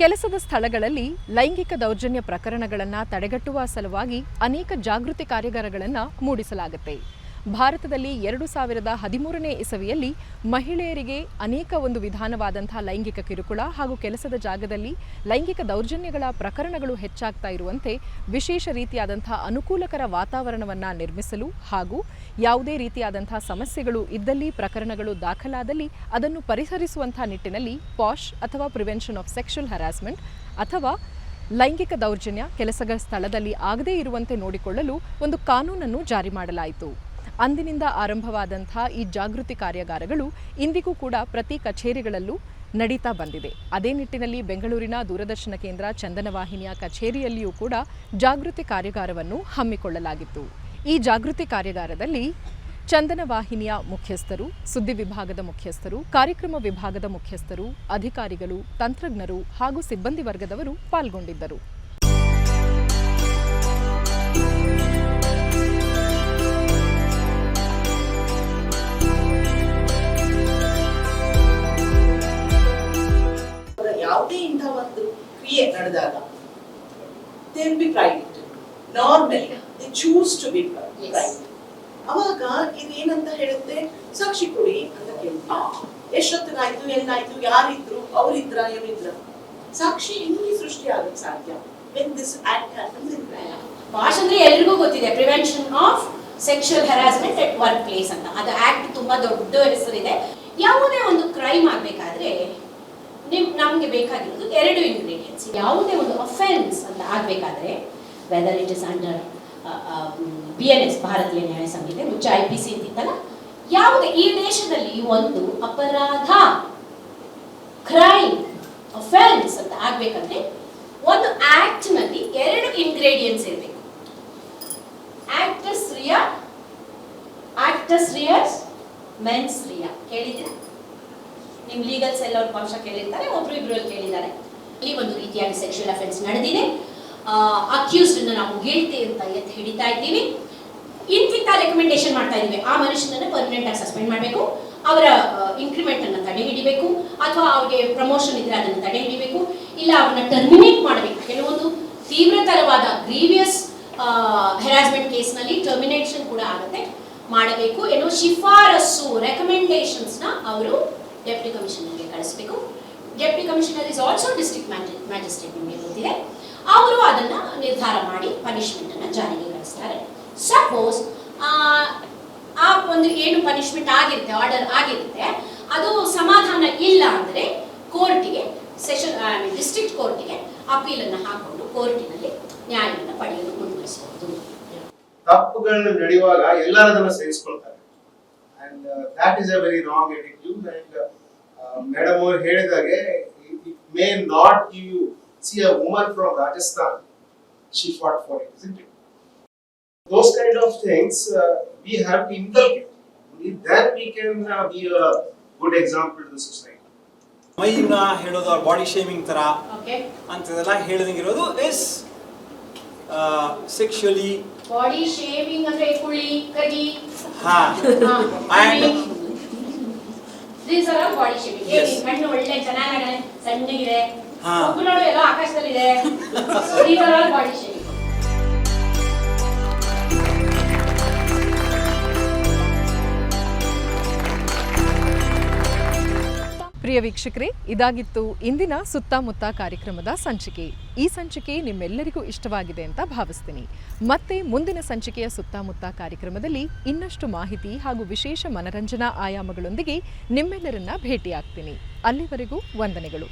ಕೆಲಸದ ಸ್ಥಳಗಳಲ್ಲಿ ಲೈಂಗಿಕ ದೌರ್ಜನ್ಯ ಪ್ರಕರಣಗಳನ್ನು ತಡೆಗಟ್ಟುವ ಸಲುವಾಗಿ ಅನೇಕ ಜಾಗೃತಿ ಕಾರ್ಯಾಗಾರಗಳನ್ನು ಮೂಡಿಸಲಾಗುತ್ತೆ. ಭಾರತದಲ್ಲಿ 2013ನೇ ಇಸವಿಯಲ್ಲಿ ಮಹಿಳೆಯರಿಗೆ ಅನೇಕ ಒಂದು ವಿಧಾನವಾದಂತಹ ಲೈಂಗಿಕ ಕಿರುಕುಳ ಹಾಗೂ ಕೆಲಸದ ಜಾಗದಲ್ಲಿ ಲೈಂಗಿಕ ದೌರ್ಜನ್ಯಗಳ ಪ್ರಕರಣಗಳು ಹೆಚ್ಚಾಗ್ತಾ ಇರುವಂತೆ ವಿಶೇಷ ರೀತಿಯಾದಂತಹ ಅನುಕೂಲಕರ ವಾತಾವರಣವನ್ನು ನಿರ್ಮಿಸಲು ಹಾಗೂ ಯಾವುದೇ ರೀತಿಯಾದಂತಹ ಸಮಸ್ಯೆಗಳು ಇದ್ದಲ್ಲಿ, ಪ್ರಕರಣಗಳು ದಾಖಲಾದಲ್ಲಿ ಅದನ್ನು ಪರಿಹರಿಸುವಂತಹ ನಿಟ್ಟಿನಲ್ಲಿ ಪಾಶ್ ಅಥವಾ ಪ್ರಿವೆನ್ಷನ್ ಆಫ್ ಸೆಕ್ಷುವಲ್ ಹರಾಸ್ಮೆಂಟ್ ಅಥವಾ ಲೈಂಗಿಕ ದೌರ್ಜನ್ಯ ಕೆಲಸದ ಸ್ಥಳದಲ್ಲಿ ಆಗದೇ ಇರುವಂತೆ ನೋಡಿಕೊಳ್ಳಲು ಒಂದು ಕಾನೂನನ್ನು ಜಾರಿ ಮಾಡಲಾಯಿತು. ಅಂದಿನಿಂದ ಆರಂಭವಾದಂಥ ಈ ಜಾಗೃತಿ ಕಾರ್ಯಾಗಾರಗಳು ಇಂದಿಗೂ ಕೂಡ ಪ್ರತಿ ಕಚೇರಿಗಳಲ್ಲೂ ನಡೀತಾ ಬಂದಿದೆ. ಅದೇ ನಿಟ್ಟಿನಲ್ಲಿ ಬೆಂಗಳೂರಿನ ದೂರದರ್ಶನ ಕೇಂದ್ರ ಚಂದನ ವಾಹಿನಿಯ ಕಚೇರಿಯಲ್ಲಿಯೂ ಕೂಡ ಜಾಗೃತಿ ಕಾರ್ಯಾಗಾರವನ್ನು ಹಮ್ಮಿಕೊಳ್ಳಲಾಗಿತ್ತು. ಈ ಜಾಗೃತಿ ಕಾರ್ಯಾಗಾರದಲ್ಲಿ ಚಂದನ ವಾಹಿನಿಯ ಮುಖ್ಯಸ್ಥರು, ಸುದ್ದಿ ವಿಭಾಗದ ಮುಖ್ಯಸ್ಥರು, ಕಾರ್ಯಕ್ರಮ ವಿಭಾಗದ ಮುಖ್ಯಸ್ಥರು, ಅಧಿಕಾರಿಗಳು, ತಂತ್ರಜ್ಞರು ಹಾಗೂ ಸಿಬ್ಬಂದಿ ವರ್ಗದವರು ಪಾಲ್ಗೊಂಡಿದ್ದರು. ಯಾವುದೇ ಇಂಥ ಒಂದು ಕ್ರಿಯೆ ನಡೆದಾಗ they will be private. Normally they choose to be private. ಅವಾಗ ಇದೇನಂತ ಹೇಳುತ್ತೆ, ಸಾಕ್ಷಿ ಕೊಡಿ ಅಂತ ಕೇಳ್ತೀವಿ. ಎಷ್ಟೊತ್ತಿಗಾಯ್ತು, ಎಲ್ಲಾಯ್ತು, ಯಾರಿದ್ರು, ಅವರಿದ್ರ, ಇವರಿದ್ರ, ಸಾಕ್ಷಿ ಹೆಂಗೆ ಸೃಷ್ಟಿ ಆಗಕ್ಕೆ ಸಾಧ್ಯ? when this act happens in ಭಾಷೆ ಅಂದ್ರೆ ಎಲ್ರಿಗೂ ಗೊತ್ತಿದೆ, prevention of sexual harassment at work place ಅಂತ. ಅದು ಆಕ್ಟ್ ತುಂಬಾ ದೊಡ್ಡ ಹೆಸರಿದೆ. ಯಾವುದೇ ಒಂದು ಕ್ರೈಮ್ ಆಗ್ಬೇಕಾದ್ರೆ ನಮ್ಗೆ ಬೇಕಾಗಿರೋದು 2 ಇಂಗ್ರೀಡಿಯೆಂಟ್ಸ್. ಯಾವುದೇ ಒಂದು ಅಫೆನ್ಸ್ ಅಂತ ಆಗ್ಬೇಕಾದ್ರೆ, whether it is under BNS ಭಾರತೀಯ ನ್ಯಾಯ ಸಂಹಿತೆ, ಮುಂಚೆ IPC ಅಂತಿತ್ತಲ್ಲ, ಯಾವುದೇ ಈ ದೇಶದಲ್ಲಿ ಒಂದು ಅಪರಾಧ, ಕ್ರೈಮ್, ಅಫೆನ್ಸ್ ಅಂತ ಆಗ್ಬೇಕಂದ್ರೆ ಒಂದು ಆಕ್ಟ್ ನಲ್ಲಿ 2 ಇಂಗ್ರೀಡಿಯೆಂಟ್ಸ್ ಇರಬೇಕು. ಆಕ್ಟಸ್ ರಿಯಸ್ ಮೆನ್ಸ್ ರಿಯಾ ಕೇಳಿದ್ರೆ ನಿಮ್ ಲೀಗಲ್ ಸೆಲ್ ಅವ್ರ ಪಕ್ಷ ಕೇಳಿರ್ತಾರೆ, ಒಬ್ರು ಇಬ್ರು ಕೇಳಿದ್ದಾರೆ. ಇಲ್ಲಿ ಒಂದು ರೀತಿಯಾಗಿ ಸೆಕ್ಷುವಲ್ ಅಫೆನ್ಸ್ ನಡೆದಿದೆ, ಅಕ್ಯೂಸ್ಡ್ ನಾವು ಗಿಲ್ಟಿ ಅಂತ ಎತ್ತಿ ಹಿಡಿತಾ ಇದ್ದೀವಿ, ಇಂತಿಂತ ರೆಕಮೆಂಡೇಶನ್ ಮಾಡ್ತಾ ಇದೀವಿ, ಆ ಮನುಷ್ಯನನ್ನ ಪರ್ಮನೆಂಟ್ ಆಗಿ ಸಸ್ಪೆಂಡ್ ಮಾಡಬೇಕು, ಅವರ ಇನ್ಕ್ರಿಮೆಂಟ್ ಅನ್ನ ತಡೆ ಹಿಡಿಬೇಕು, ಅಥವಾ ಅವ್ರಿಗೆ ಪ್ರಮೋಷನ್ ಇದ್ರೆ ಅದನ್ನು ತಡೆ ಹಿಡಿಬೇಕು, ಇಲ್ಲ ಅವ್ರನ್ನ ಟರ್ಮಿನೇಟ್ ಮಾಡಬೇಕು. ಕೆಲವೊಂದು ತೀವ್ರತರವಾದ ಗ್ರೀವಿಯಸ್ ಹೆರಾಸ್ಮೆಂಟ್ ಕೇಸ್ನಲ್ಲಿ ಟರ್ಮಿನೇಷನ್ ಕೂಡ ಆಗುತ್ತೆ, ಮಾಡಬೇಕು ಏನೋ ಶಿಫಾರಸು ರೆಕಮೆಂಡೇಶನ್ಸ್ ನ ಅವರು ಡೆಪ್ಟಿ ಕಮಿಷನರ್ಗೆ ಕಳಿಸಬೇಕು. Deputy commissioner is also district magistrate, ನಿಮಗೆ ಗೊತ್ತಿದೆ, ಅವರು ಅದನ್ನ ನಿರ್ಧಾರ ಮಾಡಿ ಪನಿಷ್ಮೆಂಟ್ ಅನ್ನ ಜಾರಿಗೆ ಕಳಿಸ್ತಾರೆ. ಸಪೋಸ್ ಆ ಒಂದು ಏನು ಪನಿಷ್ಮೆಂಟ್ ಆಗಿರುತ್ತೆ, ಆರ್ಡರ್ ಆಗಿರುತ್ತೆ, ಅದು ಸಮಾಧಾನ ಇಲ್ಲ ಅಂದ್ರೆ ಕೋರ್ಟಿಗೆ, ಡಿಸ್ಟ್ರಿಕ್ಟ್ ಕೋರ್ಟಿಗೆ ಅಪೀಲ್ ಅನ್ನ ಹಾಕೊಂಡು ಕೋರ್ಟಿನಲ್ಲಿ ನ್ಯಾಯವನ್ನು ಪಡೆಯಲು ಮುಂದುವರಿಸಬಹುದು. ತಪ್ಪುಗಳು ನಡೆಯುವಾಗ ಎಲ್ಲರೂ ಅದನ್ನು ಸಹಿಸಿಕೊಳ್ತಾರೆ. And that is a very wrong attitude. And Madam ಅವರು ಹೇಳಿದಾಗೆ, it may not give you, see a woman from Rajasthan, she fought for it, isn't it? Those kind of things we have to inculcate. Only then we can be a good example to the society. ಮೈನ ಹೇಳೋದು body shaming ತರ ಅಂತದೆಲ್ಲ ಹೇಳದಂಗಿರೋದು is sexually. Body shaming ಅಂದ್ರೆ ಕುಳಿ ಕಗಿ, these are all body shaming. ಏ ಕಣ್ಣು ಒಳ್ಳೆ ಚೆನ್ನಾಗಿದೆ, ಸಣ್ಣಗಿದೆ, ಮುಖ ನೋಡು ಎಲ್ಲ ಆಕಾಶದಲ್ಲಿದೆ, these are all body shaming. ಪ್ರಿಯ ವೀಕ್ಷಕರೇ, ಇದಾಗಿತ್ತು ಇಂದಿನ ಸುತ್ತಮುತ್ತ ಕಾರ್ಯಕ್ರಮದ ಸಂಚಿಕೆ. ಈ ಸಂಚಿಕೆ ನಿಮ್ಮೆಲ್ಲರಿಗೂ ಇಷ್ಟವಾಗಿದೆ ಅಂತ ಭಾವಿಸ್ತೀನಿ. ಮತ್ತೆ ಮುಂದಿನ ಸಂಚಿಕೆಯ ಸುತ್ತಮುತ್ತ ಕಾರ್ಯಕ್ರಮದಲ್ಲಿ ಇನ್ನಷ್ಟು ಮಾಹಿತಿ ಹಾಗೂ ವಿಶೇಷ ಮನರಂಜನಾ ಆಯಾಮಗಳೊಂದಿಗೆ ನಿಮ್ಮೆಲ್ಲರನ್ನ ಭೇಟಿಯಾಗ್ತೀನಿ. ಅಲ್ಲಿವರೆಗೂ ವಂದನೆಗಳು.